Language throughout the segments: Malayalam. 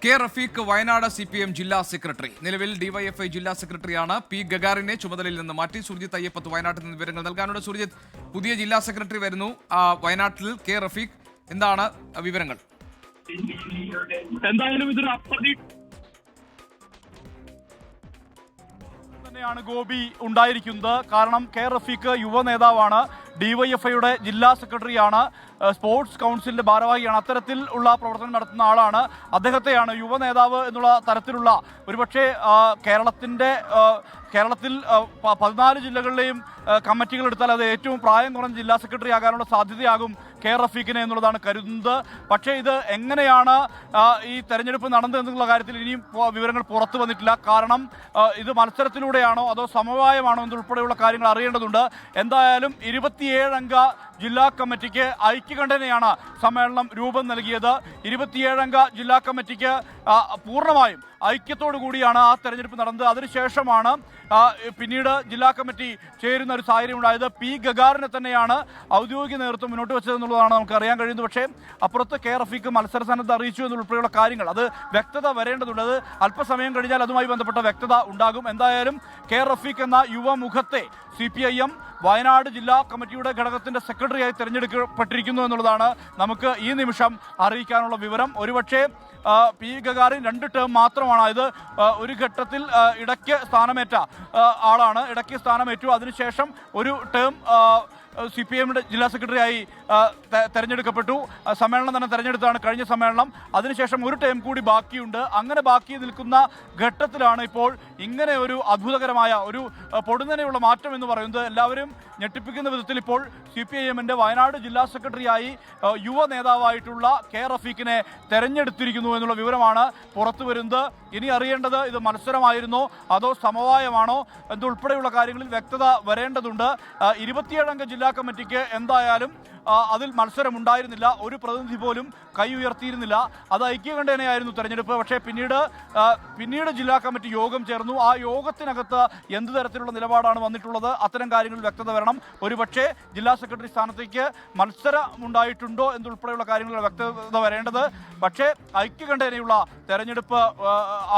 കെ റഫീഖ് വയനാട് CPM ജില്ലാ സെക്രട്ടറി. നിലവിൽ ഡിവൈഎഫ്ഐ ജില്ലാ സെക്രട്ടറിയാണ്. പി ഗഗാറിനെ ചുമതലയിൽ നിന്ന് മാറ്റി. സുർജിത്ത് അയ്യപ്പത്ത് വയനാട്ടിൽ നിന്ന് വിവരങ്ങൾ നൽകാനുണ്ട്. സുർജിത്ത്, പുതിയ ജില്ലാ സെക്രട്ടറി വരുന്നു വയനാട്ടിൽ, കെ റഫീഖ്. എന്താണ് വിവരങ്ങൾ? എന്തായാലും ഇതൊരു തന്നെയാണ് ഗോപി ഉണ്ടായിരിക്കുന്നത്. കാരണം കെ റഫീഖ് യുവ നേതാവാണ്, ഡിവൈഎഫ്ഐയുടെ ജില്ലാ സെക്രട്ടറിയാണ്, സ്പോർട്സ് കൗൺസിലിന്റെ ഭാരവാഹിയാണ്. അത്തരത്തിൽ ഉള്ള പ്രവർത്തനം നടത്തുന്ന ആളാണ്. അദ്ദേഹത്തെയാണ് യുവ നേതാവ് എന്നുള്ള തരത്തിലുള്ള ഒരുപക്ഷെ കേരളത്തിൽ 14 ജില്ലകളിലെയും കമ്മിറ്റികൾ എടുത്താൽ അത് ഏറ്റവും പ്രായം കുറഞ്ഞ ജില്ലാ സെക്രട്ടറി ആകാനുള്ള സാധ്യതയാകും കെ റഫീഖിനെ എന്നുള്ളതാണ് കരുതുന്നത്. പക്ഷേ ഇത് എങ്ങനെയാണ് ഈ തെരഞ്ഞെടുപ്പ് നടന്നതെന്നുള്ള കാര്യത്തിൽ ഇനിയും വിവരങ്ങൾ പുറത്തു വന്നിട്ടില്ല. കാരണം ഇത് മത്സരത്തിലൂടെയാണോ അതോ സമവായമാണോ എന്നുൾപ്പെടെയുള്ള കാര്യങ്ങൾ അറിയേണ്ടതുണ്ട്. എന്തായാലും 27 അംഗ ജില്ലാ കമ്മിറ്റിക്ക് ഐക്യകണ്ഠേനയാണ് സമ്മേളനം രൂപം നൽകിയത്. 27 അംഗ ജില്ലാ കമ്മിറ്റിക്ക് പൂർണ്ണമായും ഐക്യത്തോടു കൂടിയാണ് ആ തെരഞ്ഞെടുപ്പ് നടന്നത്. അതിനുശേഷമാണ് പിന്നീട് ജില്ലാ കമ്മിറ്റി ചേരുന്ന ഒരു സാഹചര്യം ഉണ്ടായത്. പി ഗഗാറിനെ തന്നെയാണ് ഔദ്യോഗിക നേതൃത്വം മുന്നോട്ട് വെച്ചതെന്നുള്ളതാണ് നമുക്ക് അറിയാൻ കഴിയുന്നത്. പക്ഷേ അപ്പുറത്ത് കെ റഫീഖ് മത്സരസന്നദ്ധ അറിയിച്ചു എന്നുൾപ്പെടെയുള്ള കാര്യങ്ങൾ അത് വ്യക്തത വരേണ്ടതുണ്ട്. അത് അല്പസമയം കഴിഞ്ഞാൽ അതുമായി ബന്ധപ്പെട്ട വ്യക്തത ഉണ്ടാകും. എന്തായാലും കെ റഫീഖ് എന്ന യുവമുഖത്തെ CPIM വയനാട് ജില്ലാ കമ്മിറ്റിയുടെ ഘടകത്തിന്റെ സെക്രട്ടറിയായി തെരഞ്ഞെടുക്കപ്പെട്ടിരിക്കുന്നു എന്നുള്ളതാണ് നമുക്ക് ഈ നിമിഷം അറിയിക്കാനുള്ള വിവരം. ഒരുപക്ഷെ പി ഗഗാറിൻ 2 ടേം മാത്രമാണ്. ഇത് ഒരു ഘട്ടത്തിൽ ഇടയ്ക്ക് സ്ഥാനമേറ്റ ആളാണ്, ഇടയ്ക്ക് സ്ഥാനമേറ്റു. അതിനുശേഷം ഒരു ടേം CPIMയുടെ ജില്ലാ സെക്രട്ടറിയായി തെരഞ്ഞെടുക്കപ്പെട്ടു. സമ്മേളനം തന്നെ തെരഞ്ഞെടുത്താണ് കഴിഞ്ഞ സമ്മേളനം. അതിനുശേഷം ഒരു ടൈം കൂടി ബാക്കിയുണ്ട്. അങ്ങനെ ബാക്കി നിൽക്കുന്ന ഘട്ടത്തിലാണ് ഇപ്പോൾ ഇങ്ങനെ ഒരു അത്ഭുതകരമായ ഒരു പൊടുന്നനെയുള്ള മാറ്റം എന്ന് പറയുന്നത്. എല്ലാവരും ഞെട്ടിപ്പിക്കുന്ന വിധത്തിൽ ഇപ്പോൾ CPIMന്റെ വയനാട് ജില്ലാ സെക്രട്ടറിയായി യുവ നേതാവായിട്ടുള്ള കെ റഫീഖിനെ തെരഞ്ഞെടുത്തിരിക്കുന്നു എന്നുള്ള വിവരമാണ് പുറത്തു വരുന്നത്. ഇനി അറിയേണ്ടത് ഇത് മത്സരമായിരുന്നോ അതോ സമവായമാണോ എന്നുൾപ്പെടെയുള്ള കാര്യങ്ങളിൽ വ്യക്തത വരേണ്ടതുണ്ട്. 27 അംഗ ജില്ലാ കമ്മിറ്റിക്ക് എന്തായാലും അതിൽ മത്സരമുണ്ടായിരുന്നില്ല. ഒരു പ്രതിനിധി പോലും കൈ ഉയർത്തിയിരുന്നില്ല. അത് ഐക്യകണ്ഠേനയായിരുന്നു തെരഞ്ഞെടുപ്പ്. പക്ഷേ പിന്നീട് ജില്ലാ കമ്മിറ്റി യോഗം ചേർന്നു. ആ യോഗത്തിനകത്ത് എന്ത് തരത്തിലുള്ള നിലപാടാണ് വന്നിട്ടുള്ളത്, അത്തരം കാര്യങ്ങളിൽ വ്യക്തത വരണം. ഒരുപക്ഷെ ജില്ലാ സെക്രട്ടറി സ്ഥാനത്തേക്ക് മത്സരമുണ്ടായിട്ടുണ്ടോ എന്നുൾപ്പെടെയുള്ള കാര്യങ്ങളിൽ വ്യക്തത വരേണ്ടത്. പക്ഷേ ഐക്യകണ്ഠേനയുള്ള തെരഞ്ഞെടുപ്പ്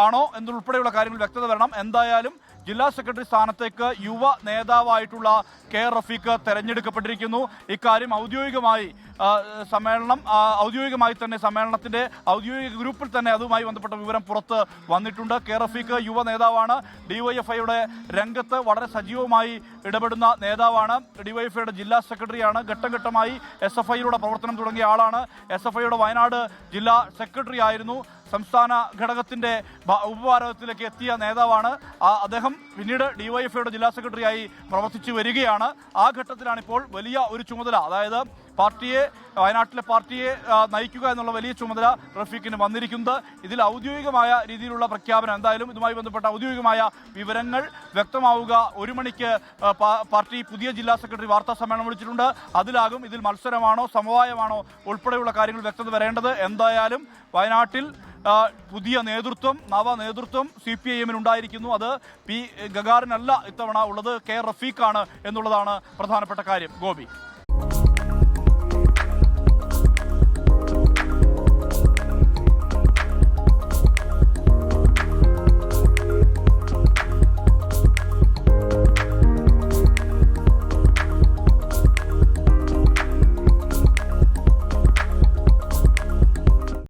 ആണോ എന്നുൾപ്പെടെയുള്ള കാര്യങ്ങളിൽ വ്യക്തത വരണം. എന്തായാലും ജില്ലാ സെക്രട്ടറി സ്ഥാനത്തേക്ക് യുവ നേതാവായിട്ടുള്ള കെ റഫീഖ് തെരഞ്ഞെടുക്കപ്പെട്ടിരിക്കുന്നു. ഇക്കാര്യം ഔദ്യോഗികമായി തന്നെ സമ്മേളനത്തിന്റെ ഔദ്യോഗിക ഗ്രൂപ്പിൽ തന്നെ അതുമായി ബന്ധപ്പെട്ട വിവരം പുറത്ത് വന്നിട്ടുണ്ട്. കെ റഫീഖ് യുവ നേതാവാണ്. ഡിവൈഎഫ്ഐയുടെ രംഗത്ത് വളരെ സജീവമായി ഇടപെടുന്ന നേതാവാണ്. ഡിവൈഎഫ്ഐയുടെ ജില്ലാ സെക്രട്ടറിയാണ്. ഘട്ടം ഘട്ടമായി SFIയിലൂടെ പ്രവർത്തനം തുടങ്ങിയ ആളാണ്. SFIയുടെ വയനാട് ജില്ലാ സെക്രട്ടറി ആയിരുന്നു. സംസ്ഥാന ഘടകത്തിന്റെ ഉപഭാരതത്തിലേക്ക് എത്തിയ നേതാവാണ് അദ്ദേഹം. പിന്നീട് ഡിവൈഎഫ്ഐയുടെ ജില്ലാ സെക്രട്ടറിയായി പ്രവർത്തിച്ചു വരികയാണ്. ആ ഘട്ടത്തിലാണ് ഇപ്പോൾ വലിയ ഒരു ചുമതല, അതായത് വയനാട്ടിലെ പാർട്ടിയെ നയിക്കുക എന്നുള്ള വലിയ ചുമതല റഫീഖിന് വന്നിരിക്കുന്നത്. ഇതിൽ ഔദ്യോഗികമായ രീതിയിലുള്ള പ്രഖ്യാപനം, എന്തായാലും ഇതുമായി ബന്ധപ്പെട്ട ഔദ്യോഗികമായ വിവരങ്ങൾ വ്യക്തമാവുക 1 മണിക്ക് പാർട്ടി പുതിയ ജില്ലാ സെക്രട്ടറി വാർത്താ സമ്മേളനം വിളിച്ചിട്ടുണ്ട്. അതിലാകും ഇതിൽ മത്സരമാണോ സമവായമാണോ ഉൾപ്പെടെയുള്ള കാര്യങ്ങൾ വ്യക്തത വരേണ്ടത്. എന്തായാലും വയനാട്ടിൽ പുതിയ നേതൃത്വം, നവനേതൃത്വം CPIMനുണ്ടായിരിക്കുന്നു. അത് പി ഗഗാറിനല്ല ഇത്തവണ ഉള്ളത്, കെ റഫീഖാണ് എന്നുള്ളതാണ് പ്രധാനപ്പെട്ട കാര്യം. ഗോപി.